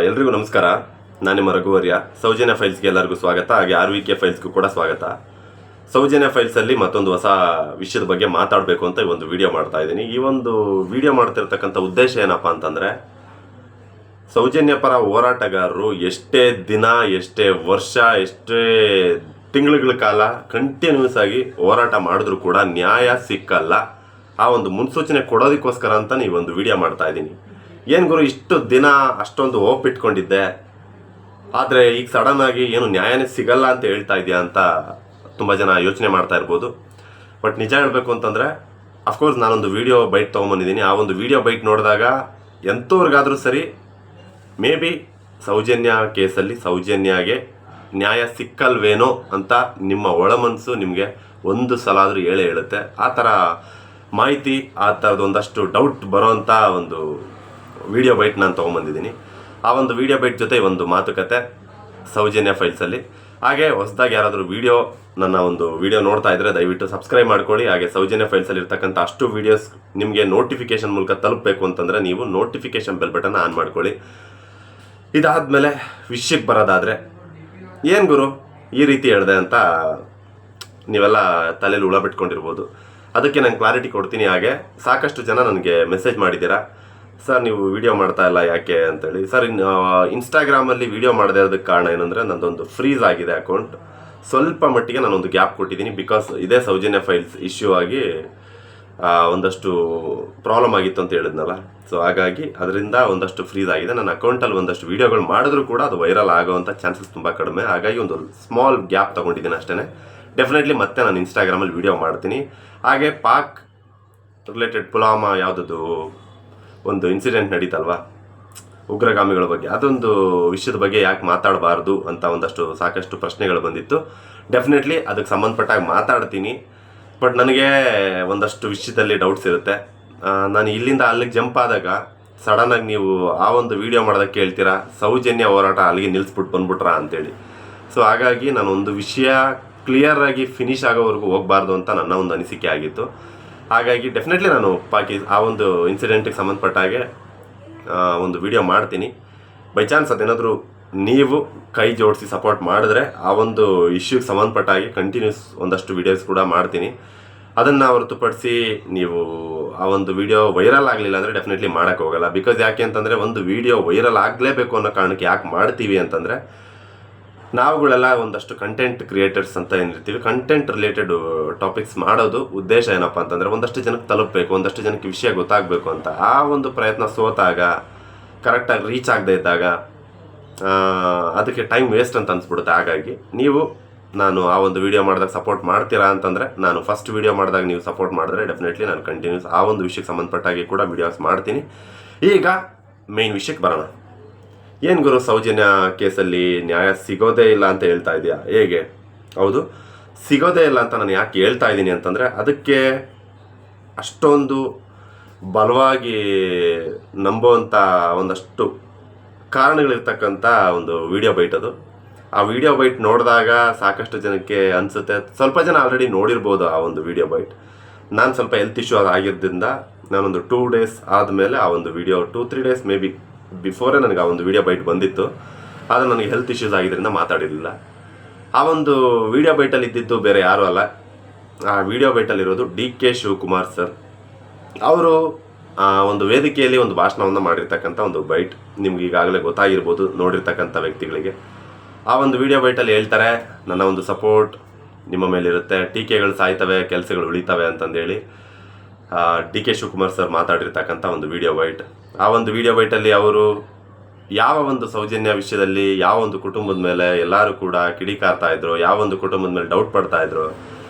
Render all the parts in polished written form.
ಎಲ್ರಿಗೂ ನಮಸ್ಕಾರ. ನಾನು ನಿಮ್ಮ ರಘುವರ್ಯ. ಸೌಜನ್ಯ ಫೈಲ್ಸ್ಗೆ ಎಲ್ಲರಿಗೂ ಸ್ವಾಗತ. ಹಾಗೆ RVK ಫೈಲ್ಸ್ಗೂ ಕೂಡ ಸ್ವಾಗತ. ಸೌಜನ್ಯ ಫೈಲ್ಸಲ್ಲಿ ಮತ್ತೊಂದು ಹೊಸ ವಿಷಯದ ಬಗ್ಗೆ ಮಾತಾಡಬೇಕು ಅಂತ ಈ ಒಂದು ವಿಡಿಯೋ ಮಾಡ್ತಾ ಇದ್ದೀನಿ. ಈ ಒಂದು ವಿಡಿಯೋ ಮಾಡ್ತಿರ್ತಕ್ಕಂಥ ಉದ್ದೇಶ ಏನಪ್ಪ ಅಂತಂದರೆ, ಸೌಜನ್ಯ ಪರ ಹೋರಾಟಗಾರರು ಎಷ್ಟೇ ದಿನ, ಎಷ್ಟೇ ವರ್ಷ, ಎಷ್ಟೇ ತಿಂಗಳುಗಳ ಕಾಲ ಕಂಟಿನ್ಯೂಸ್ ಆಗಿ ಹೋರಾಟ ಮಾಡಿದ್ರು ಕೂಡ ನ್ಯಾಯ ಸಿಕ್ಕಲ್ಲ. ಆ ಒಂದು ಮುನ್ಸೂಚನೆ ಕೊಡೋದಕ್ಕೋಸ್ಕರ ಅಂತ ಈ ಒಂದು ವಿಡಿಯೋ ಮಾಡ್ತಾ ಇದ್ದೀನಿ. ಏನು ಗುರು, ಇಷ್ಟು ದಿನ ಅಷ್ಟೊಂದು ಹೋಪ್ ಇಟ್ಕೊಂಡಿದ್ದೆ, ಆದರೆ ಈಗ ಸಡನ್ ಆಗಿ ಏನು ನ್ಯಾಯನೇ ಸಿಗಲ್ಲ ಅಂತ ಹೇಳ್ತಾ ಇದೆಯಾ ಅಂತ ತುಂಬ ಜನ ಯೋಚನೆ ಮಾಡ್ತಾ ಇರ್ಬೋದು. ಬಟ್ ನಿಜ ಹೇಳಬೇಕು ಅಂತಂದರೆ, ಅಫ್ಕೋರ್ಸ್ ನಾನೊಂದು ವಿಡಿಯೋ ಬೈಟ್ ತೊಗೊಂಬಂದಿದ್ದೀನಿ. ಆ ಒಂದು ವಿಡಿಯೋ ಬೈಟ್ ನೋಡಿದಾಗ ಎಂಥವ್ರಿಗಾದರೂ ಸರಿ, ಮೇ ಬಿ ಸೌಜನ್ಯ ಕೇಸಲ್ಲಿ ಸೌಜನ್ಯಗೆ ನ್ಯಾಯ ಸಿಕ್ಕಲ್ವೇನೋ ಅಂತ ನಿಮ್ಮ ಒಳಮನಸ್ಸು ನಿಮಗೆ ಒಂದು ಸಲ ಆದರೂ ಹೇಳುತ್ತೆ. ಆ ಥರ ಮಾಹಿತಿ, ಆ ಥರದ್ದು ಒಂದಷ್ಟು ಡೌಟ್ ಬರೋವಂಥ ಒಂದು ವಿಡಿಯೋ ಬೈಟ್ ನಾನು ತೊಗೊಂಬಂದಿದ್ದೀನಿ. ಆ ಒಂದು ವಿಡಿಯೋ ಬೈಟ್ ಜೊತೆ ಒಂದು ಮಾತುಕತೆ ಸೌಜನ್ಯ ಫೈಲ್ಸಲ್ಲಿ. ಹಾಗೆ ಹೊಸದಾಗಿ ಯಾರಾದರೂ ನನ್ನ ಒಂದು ವಿಡಿಯೋ ನೋಡ್ತಾ ಇದ್ದರೆ ದಯವಿಟ್ಟು ಸಬ್ಸ್ಕ್ರೈಬ್ ಮಾಡ್ಕೊಳ್ಳಿ. ಹಾಗೆ ಸೌಜನ್ಯ ಫೈಲ್ಸಲ್ಲಿ ಇರ್ತಕ್ಕಂಥ ಅಷ್ಟು ವೀಡಿಯೋಸ್ ನಿಮಗೆ ನೋಟಿಫಿಕೇಷನ್ ಮೂಲಕ ತಲುಪಬೇಕು ಅಂತಂದರೆ ನೀವು ನೋಟಿಫಿಕೇಷನ್ ಬೆಲ್ ಬಟನ್ ಆನ್ ಮಾಡ್ಕೊಳ್ಳಿ. ಇದಾದಮೇಲೆ ವಿಷಯಕ್ಕೆ ಬರೋದಾದರೆ, ಏನು ಗುರು ಈ ರೀತಿ ಹೇಳಿದೆ ಅಂತ ನೀವೆಲ್ಲ ತಲೆಯಲ್ಲಿ ಹುಳ ಬಿಟ್ಕೊಂಡಿರ್ಬೋದು. ಅದಕ್ಕೆ ನಾನು ಕ್ಲಾರಿಟಿ ಕೊಡ್ತೀನಿ. ಹಾಗೆ ಸಾಕಷ್ಟು ಜನ ನನಗೆ ಮೆಸೇಜ್ ಮಾಡಿದ್ದೀರಾ, ಸರ್ ನೀವು ವಿಡಿಯೋ ಮಾಡ್ತಾ ಇಲ್ಲ ಯಾಕೆ ಅಂತೇಳಿ. ಸರ್, ಇನ್ಸ್ಟಾಗ್ರಾಮಲ್ಲಿ ವಿಡಿಯೋ ಮಾಡದೇ ಇರೋದಕ್ಕೆ ಕಾರಣ ಏನಂದರೆ, ನನ್ನದೊಂದು ಫ್ರೀಸ್ ಆಗಿದೆ ಅಕೌಂಟ್. ಸ್ವಲ್ಪ ಮಟ್ಟಿಗೆ ನಾನೊಂದು ಗ್ಯಾಪ್ ಕೊಟ್ಟಿದ್ದೀನಿ. ಬಿಕಾಸ್ ಇದೇ ಸೌಜನ್ಯ ಫೈಲ್ಸ್ ಇಶ್ಯೂ ಆಗಿ ಒಂದಷ್ಟು ಪ್ರಾಬ್ಲಮ್ ಆಗಿತ್ತು ಅಂತ ಹೇಳಿದ್ನಲ್ಲ. ಸೊ ಹಾಗಾಗಿ ಅದರಿಂದ ಒಂದಷ್ಟು ಫ್ರೀಸ್ ಆಗಿದೆ. ನನ್ನ ಅಕೌಂಟಲ್ಲಿ ಒಂದಷ್ಟು ವೀಡಿಯೋಗಳು ಮಾಡಿದ್ರೂ ಕೂಡ ಅದು ವೈರಲ್ ಆಗೋವಂಥ ಚಾನ್ಸಸ್ ತುಂಬ ಕಡಿಮೆ. ಹಾಗಾಗಿ ಒಂದು ಸ್ಮಾಲ್ ಗ್ಯಾಪ್ ತೊಗೊಂಡಿದ್ದೀನಿ ಅಷ್ಟೇ. ಡೆಫಿನೆಟ್ಲಿ ಮತ್ತೆ ನಾನು ಇನ್ಸ್ಟಾಗ್ರಾಮಲ್ಲಿ ವಿಡಿಯೋ ಮಾಡ್ತೀನಿ. ಹಾಗೆ ಪಾಕ್ ರಿಲೇಟೆಡ್ ಪುಲ್ವಾಮಾ ಯಾವುದದು ಒಂದು ಇನ್ಸಿಡೆಂಟ್ ನಡೀತಲ್ವಾ, ಉಗ್ರಗಾಮಿಗಳ ಬಗ್ಗೆ, ಅದೊಂದು ವಿಷಯದ ಬಗ್ಗೆ ಯಾಕೆ ಮಾತಾಡಬಾರ್ದು ಅಂತ ಸಾಕಷ್ಟು ಪ್ರಶ್ನೆಗಳು ಬಂದಿತ್ತು. ಡೆಫಿನೆಟ್ಲಿ ಅದಕ್ಕೆ ಸಂಬಂಧಪಟ್ಟಾಗ ಮಾತಾಡ್ತೀನಿ. ಬಟ್ ನನಗೆ ಒಂದಷ್ಟು ವಿಷಯದಲ್ಲಿ ಡೌಟ್ಸ್ ಇರುತ್ತೆ. ನಾನು ಇಲ್ಲಿಂದ ಅಲ್ಲಿಗೆ ಜಂಪ್ ಆದಾಗ ಸಡನ್ನಾಗಿ ನೀವು ಆ ಒಂದು ವಿಡಿಯೋ ಮಾಡೋದಕ್ಕೆ ಹೇಳ್ತೀರಾ, ಸೌಜನ್ಯ ಹೋರಾಟ ಅಲ್ಲಿಗೆ ನಿಲ್ಲಿಸ್ಬಿಟ್ಟು ಬಂದ್ಬಿಟ್ರಾ ಅಂತೇಳಿ. ಸೊ ಹಾಗಾಗಿ ನಾನು ಒಂದು ವಿಷಯ ಕ್ಲಿಯರಾಗಿ ಫಿನಿಶ್ ಆಗೋವರೆಗೂ ಹೋಗಬಾರ್ದು ಅಂತ ನನ್ನ ಒಂದು ಅನಿಸಿಕೆ ಆಗಿತ್ತು. ಹಾಗಾಗಿ ಡೆಫಿನೆಟ್ಲಿ ನಾನು ಆ ಒಂದು ಇನ್ಸಿಡೆಂಟಿಗೆ ಸಂಬಂಧಪಟ್ಟ ಹಾಗೆ ಒಂದು ವಿಡಿಯೋ ಮಾಡ್ತೀನಿ. ಬೈ ಚಾನ್ಸ್ ಅದೇನಾದರೂ ನೀವು ಕೈ ಜೋಡಿಸಿ ಸಪೋರ್ಟ್ ಮಾಡಿದ್ರೆ ಆ ಒಂದು ಇಶ್ಯೂಗೆ ಸಂಬಂಧಪಟ್ಟ ಹಾಗೆ ಕಂಟಿನ್ಯೂಸ್ ಒಂದಷ್ಟು ವೀಡಿಯೋಸ್ ಕೂಡ ಮಾಡ್ತೀನಿ. ಅದನ್ನು ಹೊರತುಪಡಿಸಿ ನೀವು ಆ ಒಂದು ವಿಡಿಯೋ ವೈರಲ್ ಆಗಲಿಲ್ಲ ಅಂದರೆ ಡೆಫಿನೆಟ್ಲಿ ಮಾಡೋಕ್ಕೆ ಹೋಗಲ್ಲ. ಬಿಕಾಸ್ ಯಾಕೆ ಅಂತಂದರೆ, ಒಂದು ವಿಡಿಯೋ ವೈರಲ್ ಆಗಲೇಬೇಕು ಅನ್ನೋ ಕಾರಣಕ್ಕೆ ಯಾಕೆ ಮಾಡ್ತೀವಿ ಅಂತಂದರೆ, ನಾವುಗಳೆಲ್ಲ ಒಂದಷ್ಟು ಕಂಟೆಂಟ್ ಕ್ರಿಯೇಟರ್ಸ್ ಅಂತ ಏನಿರ್ತೀವಿ, ಕಂಟೆಂಟ್ ರಿಲೇಟೆಡ್ ಟಾಪಿಕ್ಸ್ ಮಾಡೋದು ಉದ್ದೇಶ ಏನಪ್ಪ ಅಂತಂದರೆ, ಒಂದಷ್ಟು ಜನಕ್ಕೆ ತಲುಪಬೇಕು, ಒಂದಷ್ಟು ಜನಕ್ಕೆ ವಿಷಯ ಗೊತ್ತಾಗಬೇಕು ಅಂತ. ಆ ಒಂದು ಪ್ರಯತ್ನ ಸೋತಾಗ, ಕರೆಕ್ಟಾಗಿ ರೀಚ್ ಆಗದೆ ಇದ್ದಾಗ ಅದಕ್ಕೆ ಟೈಮ್ ವೇಸ್ಟ್ ಅಂತ ಅನಿಸ್ಬಿಡುತ್ತೆ. ಹಾಗಾಗಿ ನಾನು ಆ ಒಂದು ವಿಡಿಯೋ ಮಾಡಿದಾಗ ಸಪೋರ್ಟ್ ಮಾಡ್ತೀರಾ ಅಂತಂದರೆ, ನಾನು ಫಸ್ಟ್ ವಿಡಿಯೋ ಮಾಡಿದಾಗ ನೀವು ಸಪೋರ್ಟ್ ಮಾಡಿದ್ರೆ ಡೆಫಿನೆಟ್ಲಿ ನಾನು ಕಂಟಿನ್ಯೂಸ್ ಆ ಒಂದು ವಿಷಯಕ್ಕೆ ಸಂಬಂಧಪಟ್ಟಾಗಿ ಕೂಡ ವಿಡಿಯೋಸ್ ಮಾಡ್ತೀನಿ. ಈಗ ಮೇನ್ ವಿಷಯಕ್ಕೆ ಬರೋಣ. ಏನು ಗುರು, ಸೌಜನ್ಯ ಕೇಸಲ್ಲಿ ನ್ಯಾಯ ಸಿಗೋದೇ ಇಲ್ಲ ಅಂತ ಹೇಳ್ತಾ ಇದೆಯಾ, ಹೇಗೆ? ಹೌದು, ಸಿಗೋದೇ ಇಲ್ಲ ಅಂತ ನಾನು ಯಾಕೆ ಹೇಳ್ತಾ ಇದ್ದೀನಿ ಅಂತಂದರೆ, ಅದಕ್ಕೆ ಅಷ್ಟೊಂದು ಬಲವಾಗಿ ನಂಬುವಂಥ ಒಂದಷ್ಟು ಕಾರಣಗಳಿರ್ತಕ್ಕಂಥ ಒಂದು ವಿಡಿಯೋ ಬೈಟ್ ಅದು. ಆ ವಿಡಿಯೋ ಬೈಟ್ ನೋಡಿದಾಗ ಸಾಕಷ್ಟು ಜನಕ್ಕೆ ಅನಿಸುತ್ತೆ, ಸ್ವಲ್ಪ ಜನ ಆಲ್ರೆಡಿ ನೋಡಿರ್ಬೋದು ಆ ಒಂದು ವಿಡಿಯೋ ಬೈಟ್. ನಾನು ಸ್ವಲ್ಪ ಹೆಲ್ತ್ ಇಶ್ಯೂ ಆಗಿದ್ದರಿಂದ ನಾನೊಂದು 2 days ಆದಮೇಲೆ ಆ ಒಂದು ವಿಡಿಯೋ 2-3 days ಮೇ ಬಿ ಬಿಫೋರೇ ನನಗೆ ಆ ಒಂದು ವಿಡಿಯೋ ಬೈಟ್ ಬಂದಿತ್ತು. ಆದರೆ ನನಗೆ ಹೆಲ್ತ್ ಇಶ್ಯೂಸ್ ಆಗಿದ್ದರಿಂದ ಮಾತಾಡಿರಲಿಲ್ಲ. ಆ ಒಂದು ವಿಡಿಯೋ ಬೈಟಲ್ಲಿ ಇದ್ದಿದ್ದು ಬೇರೆ ಯಾರೂ ಅಲ್ಲ, ಆ ವಿಡಿಯೋ ಬೈಟಲ್ಲಿರೋದು DK ಶಿವಕುಮಾರ್ ಸರ್. ಅವರು ಒಂದು ವೇದಿಕೆಯಲ್ಲಿ ಒಂದು ಭಾಷಣವನ್ನು ಮಾಡಿರ್ತಕ್ಕಂಥ ಒಂದು ಬೈಟ್ ನಿಮ್ಗೆ ಈಗಾಗಲೇ ಗೊತ್ತಾಗಿರ್ಬೋದು ನೋಡಿರ್ತಕ್ಕಂಥ ವ್ಯಕ್ತಿಗಳಿಗೆ. ಆ ಒಂದು ವಿಡಿಯೋ ಬೈಟಲ್ಲಿ ಹೇಳ್ತಾರೆ, ನನ್ನ ಒಂದು ಸಪೋರ್ಟ್ ನಿಮ್ಮ ಮೇಲಿರುತ್ತೆ, ಟೀಕೆಗಳು ಸಾಯ್ತವೆ, ಕೆಲಸಗಳು ಉಳಿತವೆ ಅಂತಂದೇಳಿ DK ಶಿವಕುಮಾರ್ ಸರ್ ಮಾತಾಡಿರ್ತಕ್ಕಂಥ ಒಂದು ವಿಡಿಯೋ ಬೈಟ್. ಆ ಒಂದು ವಿಡಿಯೋ ಬೈಟಲ್ಲಿ ಅವರು ಯಾವ ಒಂದು ಸೌಜನ್ಯ ವಿಷಯದಲ್ಲಿ ಯಾವ ಒಂದು ಕುಟುಂಬದ ಮೇಲೆ ಎಲ್ಲರೂ ಕೂಡ ಕಿಡಿಕಾರ್ತಾ ಇದ್ರು, ಯಾವ ಒಂದು ಕುಟುಂಬದ ಮೇಲೆ ಡೌಟ್ ಪಡ್ತಾ ಇದ್ರು.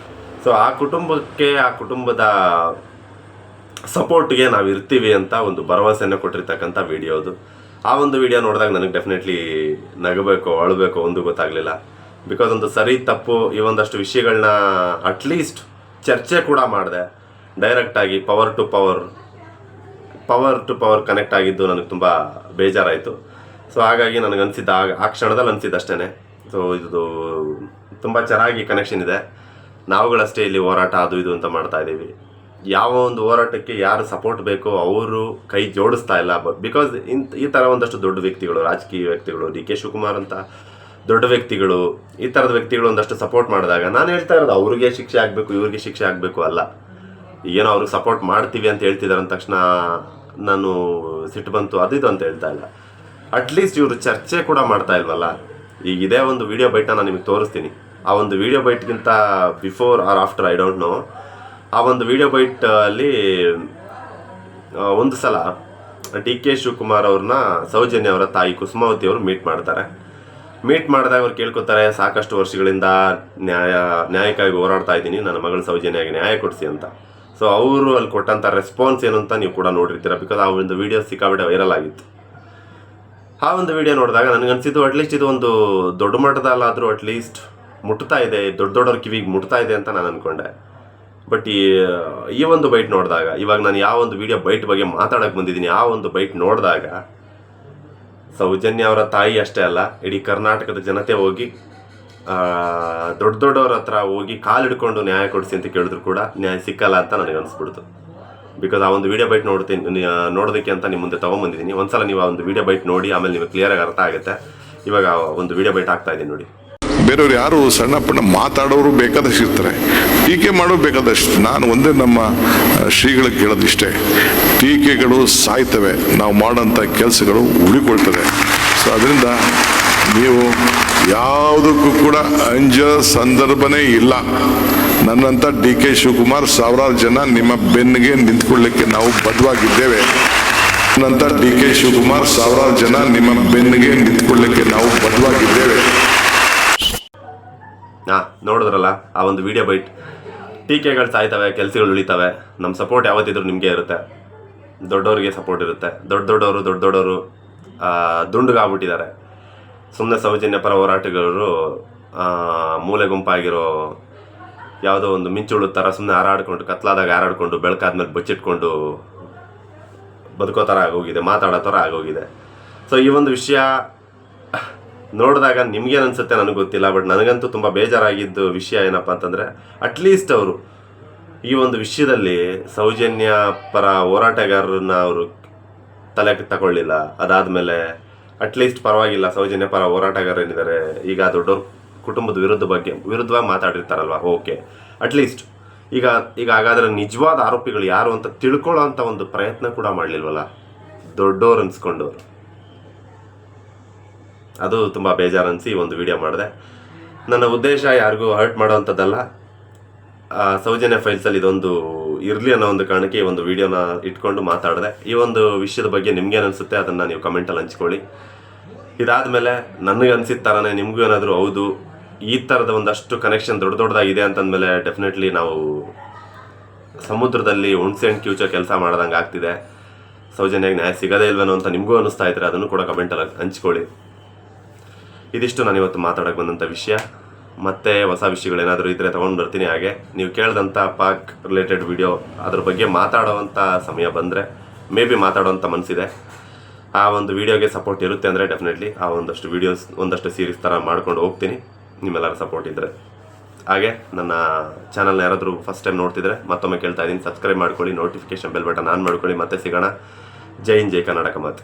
ಸೊ ಆ ಕುಟುಂಬಕ್ಕೆ, ಆ ಕುಟುಂಬದ ಸಪೋರ್ಟ್ಗೆ ನಾವು ಇರ್ತೀವಿ ಅಂತ ಒಂದು ಭರವಸೆಯನ್ನು ಕೊಟ್ಟಿರ್ತಕ್ಕಂಥ ವಿಡಿಯೋ ಅದು. ಆ ಒಂದು ವಿಡಿಯೋ ನೋಡಿದಾಗ ನನಗೆ ಡೆಫಿನೆಟ್ಲಿ ನಗಬೇಕು, ಅಳಬೇಕು ಒಂದು ಗೊತ್ತಾಗಲಿಲ್ಲ. ಬಿಕಾಸ್ ಒಂದು ಸರಿ ತಪ್ಪು ಈ ಒಂದಷ್ಟು ವಿಷಯಗಳನ್ನ ಅಟ್ಲೀಸ್ಟ್ ಚರ್ಚೆ ಕೂಡ ಮಾಡಿದೆ. ಡೈರೆಕ್ಟಾಗಿ ಪವರ್ ಟು ಪವರ್ ಕನೆಕ್ಟ್ ಆಗಿದ್ದು ನನಗೆ ತುಂಬ ಬೇಜಾರಾಯಿತು. ಸೊ ಹಾಗಾಗಿ ನನಗನ್ಸಿದ್ದು ಆ ಕ್ಷಣದಲ್ಲಿ ಅನಿಸಿದ್ದು ಅಷ್ಟೇ. ಸೊ ಇದು ತುಂಬ ಚೆನ್ನಾಗಿ ಕನೆಕ್ಷನ್ ಇದೆ. ನಾವುಗಳಷ್ಟೇ ಇಲ್ಲಿ ಹೋರಾಟ ಅದು ಇದು ಅಂತ ಮಾಡ್ತಾ ಇದ್ದೀವಿ. ಯಾವ ಒಂದು ಹೋರಾಟಕ್ಕೆ ಯಾರು ಸಪೋರ್ಟ್ ಬೇಕೋ ಅವರು ಕೈ ಜೋಡಿಸ್ತಾ ಇಲ್ಲ. ಬಿಕಾಸ್ ಈ ಥರ ಒಂದಷ್ಟು ದೊಡ್ಡ ವ್ಯಕ್ತಿಗಳು, ರಾಜಕೀಯ ವ್ಯಕ್ತಿಗಳು, ಡಿ ಕೆ ಶಿವಕುಮಾರ್ ಅಂತ ದೊಡ್ಡ ವ್ಯಕ್ತಿಗಳು, ಈ ಥರದ ವ್ಯಕ್ತಿಗಳು ಒಂದಷ್ಟು ಸಪೋರ್ಟ್ ಮಾಡಿದಾಗ ನಾನು ಹೇಳ್ತಾ ಇರೋದು ಅವ್ರಿಗೆ ಶಿಕ್ಷೆ ಆಗಬೇಕು, ಇವ್ರಿಗೆ ಶಿಕ್ಷೆ ಆಗಬೇಕು ಅಲ್ಲ. ಏನೋ ಅವ್ರಿಗೆ ಸಪೋರ್ಟ್ ಮಾಡ್ತೀವಿ ಅಂತ ಹೇಳ್ತಿದ್ದಾರೆ ಅಂದ ತಕ್ಷಣ ನಾನು ಸಿಟ್ಟು ಬಂತು ಅದು ಇದು ಅಂತ ಹೇಳ್ತಾ ಇಲ್ಲ. ಅಟ್ಲೀಸ್ಟ್ ಇವರು ಚರ್ಚೆ ಕೂಡ ಮಾಡ್ತಾ ಇಲ್ವಲ್ಲ. ಈಗ ಇದೇ ಒಂದು ವಿಡಿಯೋ ಬೈಟ್ನ ನಾನು ನಿಮಗೆ ತೋರಿಸ್ತೀನಿ. ಆ ಒಂದು ವಿಡಿಯೋ ಬೈಟ್ಗಿಂತ before or after I don't know, ಆ ಒಂದು ವಿಡಿಯೋ ಬೈಟ್ ಅಲ್ಲಿ ಒಂದು ಸಲ ಡಿ ಕೆ ಶಿವಕುಮಾರ್ ಅವ್ರನ್ನ ಸೌಜನ್ಯ ಅವರ ತಾಯಿ ಕುಸುಮಾವತಿ ಅವರು ಮೀಟ್ ಮಾಡ್ತಾರೆ. ಮೀಟ್ ಮಾಡಿದಾಗ ಅವ್ರು ಕೇಳ್ಕೊತಾರೆ, ಸಾಕಷ್ಟು ವರ್ಷಗಳಿಂದ ನ್ಯಾಯಕ್ಕಾಗಿ ಹೋರಾಡ್ತಾ ಇದ್ದೀನಿ, ನನ್ನ ಮಗಳ ಸೌಜನ್ಯಾಗಿ ನ್ಯಾಯ ಕೊಡಿಸಿ ಅಂತ. ಸೊ ಅವರು ಅಲ್ಲಿ ಕೊಟ್ಟಂಥ ರೆಸ್ಪಾನ್ಸ್ ಏನು ಅಂತ ನೀವು ಕೂಡ ನೋಡಿರ್ತೀರ. ಬಿಕಾಸ್ ಆ ಒಂದು ವಿಡಿಯೋ ಸಿಕ್ಕಾಬಿಟ್ಟೆ ವೈರಲ್ ಆಗಿತ್ತು. ಆ ಒಂದು ವಿಡಿಯೋ ನೋಡಿದಾಗ ನನಗನ್ಸಿದ್ದು ಅಟ್ಲೀಸ್ಟ್ ಇದು ಒಂದು ದೊಡ್ಡ ಮಟ್ಟದಲ್ಲಾದರೂ ಅಟ್ಲೀಸ್ಟ್ ಮುಟ್ತಾ ಇದೆ, ದೊಡ್ಡವ್ರ ಕಿವಿಗೆ ಮುಟ್ತಾ ಇದೆ ಅಂತ ನಾನು ಅಂದ್ಕೊಂಡೆ. ಬಟ್ ಈ ಒಂದು ಬೈಟ್ ನೋಡಿದಾಗ, ಇವಾಗ ನಾನು ಯಾವ ಒಂದು ವಿಡಿಯೋ ಬೈಟ್ ಬಗ್ಗೆ ಮಾತಾಡೋಕ್ಕೆ ಬಂದಿದ್ದೀನಿ, ಆ ಒಂದು ಬೈಟ್ ನೋಡಿದಾಗ ಸೌಜನ್ಯ ಅವರ ತಾಯಿ ಅಷ್ಟೇ ಅಲ್ಲ, ಇಡೀ ಕರ್ನಾಟಕದ ಜನತೆ ಹೋಗಿ ದೊಡ್ಡವ್ರ ಹತ್ರ ಹೋಗಿ ಕಾಲು ಹಿಡ್ಕೊಂಡು ನ್ಯಾಯ ಕೊಡಿಸಿ ಅಂತ ಕೇಳಿದ್ರು ಕೂಡ ನ್ಯಾಯ ಸಿಕ್ಕಲ್ಲ ಅಂತ ನನಗೆ ಅನಿಸ್ಬಿಡ್ತು. ಬಿಕಾಸ್ ಆ ಒಂದು ವಿಡಿಯೋ ಬೈಟ್ ನೋಡೋದಕ್ಕೆ ಅಂತ ನಿಮ್ಮ ಮುಂದೆ ತೊಗೊಂಬಂದಿದ್ದೀನಿ. ಒಂದ್ಸಲ ನೀವು ಆ ಒಂದು ವಿಡಿಯೋ ಬೈಟ್ ನೋಡಿ, ಆಮೇಲೆ ನಿಮಗೆ ಕ್ಲಿಯರಾಗಿ ಅರ್ಥ ಆಗುತ್ತೆ. ಇವಾಗ ಒಂದು ವಿಡಿಯೋ ಬೈಟ್ ಆಗ್ತಾ ಇದ್ದೀನಿ ನೋಡಿ. ಬೇರೆಯವ್ರು ಯಾರು ಸಣ್ಣ ಪಣ್ಣ ಮಾತಾಡೋರು ಬೇಕಾದಷ್ಟು ಇರ್ತಾರೆ, ಟೀಕೆ ಮಾಡೋರು ಬೇಕಾದಷ್ಟು. ನಾನು ಒಂದೇ ನಮ್ಮ ಶ್ರೀಗಳಿಗೆ ಕೇಳೋದಿಷ್ಟೇ, ಟೀಕೆಗಳು ಸಾಯ್ತವೆ, ನಾವು ಮಾಡೋಂಥ ಕೆಲಸಗಳು ಉಳಿಕೊಳ್ತವೆ. ಸೊ ಅದರಿಂದ ನೀವು ಯಾವುದಕ್ಕೂ ಕೂಡ ಅಂಜೋ ಸಂದರ್ಭನೇ ಇಲ್ಲ. ನನ್ನಂಥ ಡಿ ಕೆ ಶಿವಕುಮಾರ್ ಸಾವಿರಾರು ಜನ ನಿಮ್ಮ ಬೆನ್ನಿಗೆ ನಿಂತ್ಕೊಳ್ಳಿಕ್ಕೆ ನಾವು ಬದ್ಧವಾಗಿದ್ದೇವೆ. ನನ್ನಂಥ ಡಿ ಕೆ ಶಿವಕುಮಾರ್ ಸಾವಿರಾರು ಜನ ನಿಮ್ಮ ಬೆನ್ನಿಗೆ ನಿಂತ್ಕೊಳ್ಳಿಕ್ಕೆ ನಾವು ಬದ್ಧವಾಗಿದ್ದೇವೆ. ನೋಡಿದ್ರಲ್ಲ ಆ ಒಂದು ವಿಡಿಯೋ ಬೈಟ್. ಟೀಕೆಗಳು ಸಾಯ್ತವೆ, ಕೆಲಸಗಳು ಉಳಿತವೆ, ನಮ್ಮ ಸಪೋರ್ಟ್ ಯಾವತ್ತಿದ್ರು ನಿಮಗೆ ಇರುತ್ತೆ. ದೊಡ್ಡವ್ರಿಗೆ ಸಪೋರ್ಟ್ ಇರುತ್ತೆ. ದೊಡ್ಡವರು ದುಂಡುಗಾಗ್ಬಿಟ್ಟಿದ್ದಾರೆ. ಸುಮ್ಮನೆ ಸೌಜನ್ಯ ಪರ ಹೋರಾಟಗಾರರು ಮೂಲೆ ಗುಂಪಾಗಿರೋ ಯಾವುದೋ ಒಂದು ಮಿಂಚುಳು ಥರ ಸುಮ್ಮನೆ ಹಾರಾಡ್ಕೊಂಡು, ಕತ್ಲಾದಾಗ ಹಾರಾಡ್ಕೊಂಡು, ಬೆಳಕಾದ್ಮೇಲೆ ಬಚ್ಚಿಟ್ಕೊಂಡು ಬದುಕೋ ಥರ ಆಗೋಗಿದೆ, ಮಾತಾಡೋ ಥರ ಆಗೋಗಿದೆ. ಸೊ ಈ ಒಂದು ವಿಷಯ ನೋಡಿದಾಗ ನಿಮ್ಗೇನು ಅನಿಸುತ್ತೆ ನನಗೆ ಗೊತ್ತಿಲ್ಲ. ಬಟ್ ನನಗಂತೂ ತುಂಬ ಬೇಜಾರಾಗಿದ್ದು ವಿಷಯ ಏನಪ್ಪ ಅಂತಂದರೆ, ಅಟ್ಲೀಸ್ಟ್ ಅವರು ಈ ಒಂದು ವಿಷಯದಲ್ಲಿ ಸೌಜನ್ಯ ಪರ ಹೋರಾಟಗಾರರನ್ನ ಅವರು ತಲೆಗೆ ತಗೊಳ್ಳಿಲ್ಲ. ಅದಾದಮೇಲೆ ಅಟ್ಲೀಸ್ಟ್ ಪರವಾಗಿಲ್ಲ, ಸೌಜನ್ಯ ಪರ ಹೋರಾಟಗಾರ ಏನಿದ್ದಾರೆ, ಈಗ ದೊಡ್ಡವ್ರ ಕುಟುಂಬದ ವಿರುದ್ಧವಾಗಿ ಮಾತಾಡಿರ್ತಾರಲ್ವ, ಓಕೆ. ಅಟ್ಲೀಸ್ಟ್ ಈಗ ಹಾಗಾದರೆ ನಿಜವಾದ ಆರೋಪಿಗಳು ಯಾರು ಅಂತ ತಿಳ್ಕೊಳ್ಳೋ ಅಂಥ ಒಂದು ಪ್ರಯತ್ನ ಕೂಡ ಮಾಡಲಿಲ್ವಲ್ಲ ದೊಡ್ಡವ್ರು ಅನ್ಸ್ಕೊಂಡವ್ರು. ಅದು ತುಂಬ ಬೇಜಾರು ಅನಿಸಿ ಈ ಒಂದು ವಿಡಿಯೋ ಮಾಡಿದೆ. ನನ್ನ ಉದ್ದೇಶ ಯಾರಿಗೂ ಹರ್ಟ್ ಮಾಡೋ ಅಂಥದ್ದಲ್ಲ. ಸೌಜನ್ಯ ಫೈಲ್ಸಲ್ಲಿ ಇದೊಂದು ಇರಲಿ ಅನ್ನೋ ಒಂದು ಕಾರಣಕ್ಕೆ ಈ ಒಂದು ವಿಡಿಯೋನ ಇಟ್ಕೊಂಡು ಮಾತಾಡಿದೆ. ಈ ಒಂದು ವಿಷಯದ ಬಗ್ಗೆ ನಿಮ್ಗೇನು ಅನಿಸುತ್ತೆ ಅದನ್ನು ನೀವು ಕಮೆಂಟಲ್ಲಿ ಹಂಚ್ಕೊಳ್ಳಿ. ಇದಾದಮೇಲೆ ನನಗೆ ಅನಿಸಿದ ಥರನೇ ನಿಮಗೂ ಏನಾದರೂ ಹೌದು ಈ ಥರದ ಒಂದಷ್ಟು ಕನೆಕ್ಷನ್ ದೊಡ್ಡದಾಗಿದೆ ಅಂತಂದಮೇಲೆ ಡೆಫಿನೆಟ್ಲಿ ನಾವು ಸಮುದ್ರದಲ್ಲಿ ಹುಣ್ಸೆ ಹಣ್ಣು ಕಿವುಚೋ ಕೆಲಸ ಮಾಡ್ದಂಗೆ ಆಗ್ತಿದೆ. ಸೌಜನ್ಯಗೆ ನ್ಯಾಯ ಸಿಗೋದೇ ಇಲ್ವೇನೋ ಅಂತ ನಿಮಗೂ ಅನ್ನಿಸ್ತಾ ಇದ್ರೆ ಅದನ್ನು ಕೂಡ ಕಮೆಂಟಲ್ಲಿ ಹಂಚ್ಕೊಳ್ಳಿ. ಇದಿಷ್ಟು ನಾನು ಇವತ್ತು ಮಾತಾಡೋಕ್ಕೆ ಬಂದಂಥ ವಿಷಯ. ಮತ್ತೆ ಹೊಸ ವಿಷಯಗಳೇನಾದರೂ ಇದ್ದರೆ ತೊಗೊಂಡು ಬರ್ತೀನಿ. ಹಾಗೆ ನೀವು ಕೇಳಿದಂಥ ಪಾಕ್ ರಿಲೇಟೆಡ್ ವಿಡಿಯೋ ಅದ್ರ ಬಗ್ಗೆ ಮಾತಾಡೋವಂಥ ಸಮಯ ಬಂದರೆ ಮೇ ಬಿ ಮಾತಾಡೋವಂಥ ಮನಸ್ಸಿದೆ. ಆ ಒಂದು ವಿಡಿಯೋಗೆ ಸಪೋರ್ಟ್ ಇರುತ್ತೆ ಅಂದರೆ ಡೆಫಿನೆಟ್ಲಿ ಆ ಒಂದಷ್ಟು ವೀಡಿಯೋಸ್, ಒಂದಷ್ಟು ಸೀರೀಸ್ ಥರ ಮಾಡ್ಕೊಂಡು ಹೋಗ್ತೀನಿ, ನಿಮ್ಮೆಲ್ಲರ ಸಪೋರ್ಟ್ ಇದ್ದರೆ. ಹಾಗೆ ನನ್ನ ಚಾನಲ್ನ ಯಾರಾದರೂ ಫಸ್ಟ್ ಟೈಮ್ ನೋಡ್ತಿದ್ರೆ ಮತ್ತೊಮ್ಮೆ ಕೇಳ್ತಾ ಇದ್ದೀನಿ, ಸಬ್ಸ್ಕ್ರೈಬ್ ಮಾಡ್ಕೊಳ್ಳಿ, ನೋಟಿಫಿಕೇಷನ್ ಬೆಲ್ ಬಟನ್ ಆನ್ ಮಾಡ್ಕೊಳ್ಳಿ. ಮತ್ತೆ ಸಿಗೋಣ. ಜೈ ಹಿಂದ್, ಜೈ ಕರ್ನಾಟಕ ಮಾತು.